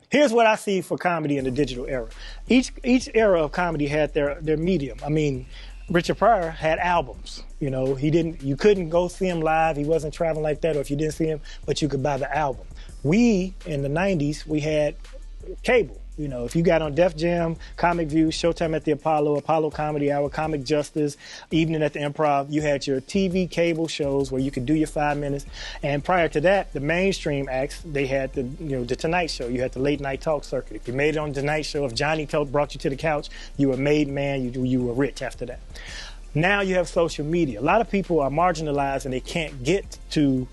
Here's what I see for comedy in the digital era. Each era of comedy had their medium. I mean, Richard Pryor had albums. You know, you couldn't go see him live. He wasn't traveling like that, or if you didn't see him, but you could buy the album. We, in the 90s, we had cable. You know, if you got on Def Jam, Comic View, Showtime at the Apollo Comedy Hour, Comic Justice, Evening at the Improv, you had your TV cable shows where you could do your 5 minutes. And prior to that, the mainstream acts, they had the Tonight Show. You had the late night talk circuit. If you made it on the Tonight Show, if Johnny brought you to the couch, you were made man, you were rich after that. Now you have social media. A lot of people are marginalized and they can't get to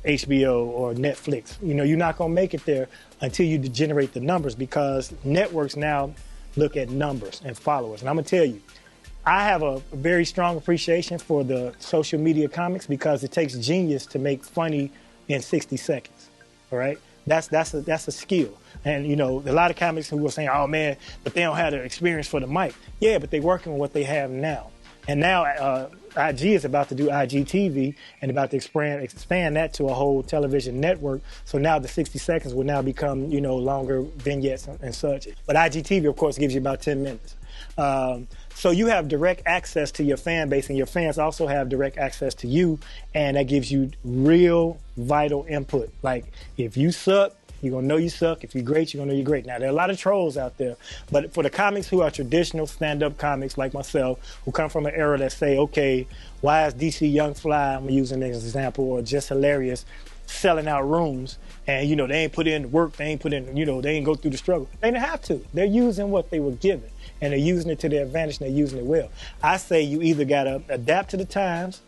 HBO or Netflix. You know, you're not going to make it there until you generate the numbers, because networks now look at numbers and followers. And I'm going to tell you, I have a very strong appreciation for the social media comics, because it takes genius to make funny in 60 seconds. All right? That's a skill. And, you know, a lot of comics who are saying, oh, man, but they don't have the experience for the mic. Yeah, but they're working with what they have now. And now IG is about to do IGTV and about to expand that to a whole television network. So now the 60 seconds will now become, you know, longer vignettes and such. But IGTV, of course, gives you about 10 minutes. So you have direct access to your fan base, and your fans also have direct access to you, and that gives you real vital input. Like, if you suck, you're going to know you suck. If you're great, you're going to know you're great. Now, there are a lot of trolls out there. But for the comics who are traditional stand-up comics like myself, who come from an era that say, okay, why is DC Young Fly, I'm using as an example, or Just Hilarious, selling out rooms, and, you know, they ain't put in the work, they ain't put in, you know, they ain't go through the struggle. They didn't have to. They're using what they were given, and they're using it to their advantage, and they're using it well. I say you either got to adapt to the times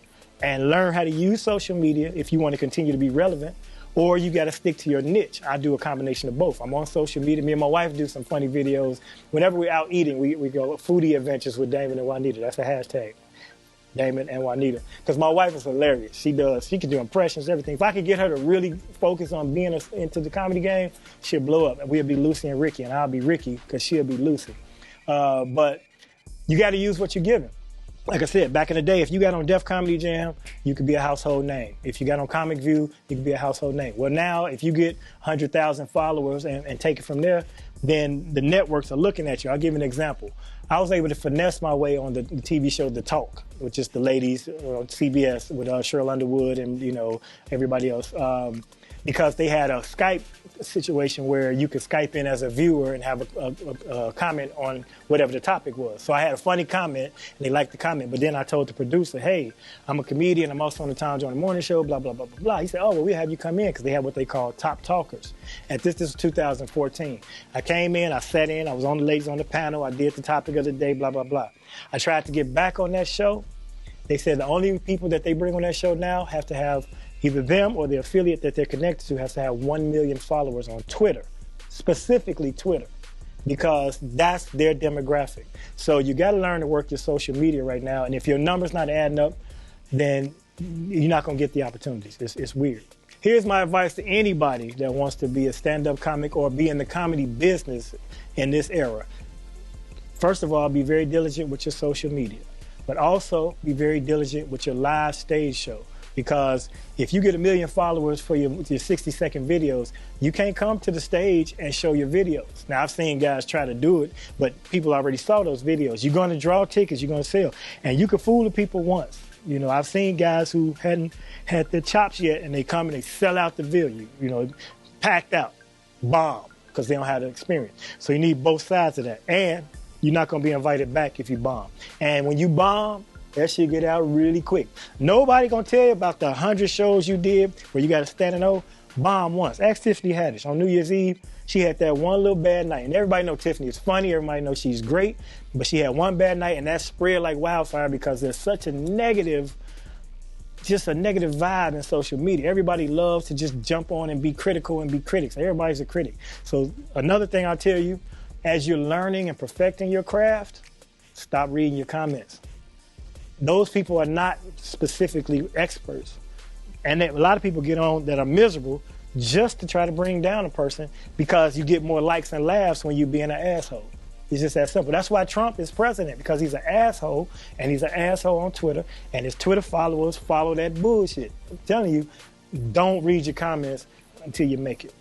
and learn how to use social media if you want to continue to be relevant, or you got to stick to your niche. I do a combination of both. I'm on social media. Me and my wife do some funny videos. Whenever we're out eating, we go foodie adventures with Damon and Juanita. That's a hashtag, Damon and Juanita. Because my wife is hilarious. She can do impressions, everything. If I could get her to really focus on being into the comedy game, she'll blow up. We'll be Lucy and Ricky, and I'll be Ricky because she'll be Lucy. But you got to use what you're given. Like I said, back in the day, if you got on Def Comedy Jam, you could be a household name. If you got on Comic View, you could be a household name. Well, now, if you get 100,000 followers and take it from there, then the networks are looking at you. I'll give you an example. I was able to finesse my way on the TV show The Talk, which is the ladies on CBS with Cheryl Underwood and, you know, everybody else, because they had a Skype situation where you could Skype in as a viewer and have a comment on whatever the topic was. So I had a funny comment, and they liked the comment, but then I told the producer, hey, I'm a comedian, I'm also on the Tom Joyner Morning Show, blah, blah, blah, blah, blah. He said, oh, well, we'll have you come in, because they had what they call top talkers. And this was 2014. I came in, I sat in, I was on the ladies on the panel, I did the topic of the day, blah, blah, blah. I tried to get back on that show. They said the only people that they bring on that show now have to have either them or the affiliate that they're connected to has to have 1 million followers on Twitter, specifically Twitter, because that's their demographic. So you got to learn to work your social media right now. And if your number's not adding up, then you're not going to get the opportunities. It's weird. Here's my advice to anybody that wants to be a stand-up comic or be in the comedy business in this era. First of all, be very diligent with your social media, but also be very diligent with your live stage show. Because if you get 1 million followers for your 60-second videos, you can't come to the stage and show your videos. Now, I've seen guys try to do it, but people already saw those videos. You're going to draw tickets, you're going to sell. And you can fool the people once. You know, I've seen guys who hadn't had their chops yet, and they come and they sell out the venue, you know, packed out, bomb, because they don't have the experience. So you need both sides of that. And you're not going to be invited back if you bomb. And when you bomb, that shit get out really quick. Nobody gonna tell you about the 100 shows you did where you got a standing O. Bomb once. Ask Tiffany Haddish on New Year's Eve. She had that one little bad night, and everybody know Tiffany is funny. Everybody knows she's great, but she had one bad night, and that spread like wildfire because there's such a negative, just a negative vibe in social media. Everybody loves to just jump on and be critical and be critics. Everybody's a critic. So another thing I'll tell you, as you're learning and perfecting your craft, stop reading your comments. Those people are not specifically experts. And a lot of people get on that are miserable just to try to bring down a person because you get more likes and laughs when you being an asshole. It's just that simple. That's why Trump is president, because he's an asshole, and he's an asshole on Twitter, and his Twitter followers follow that bullshit. I'm telling you, don't read your comments until you make it.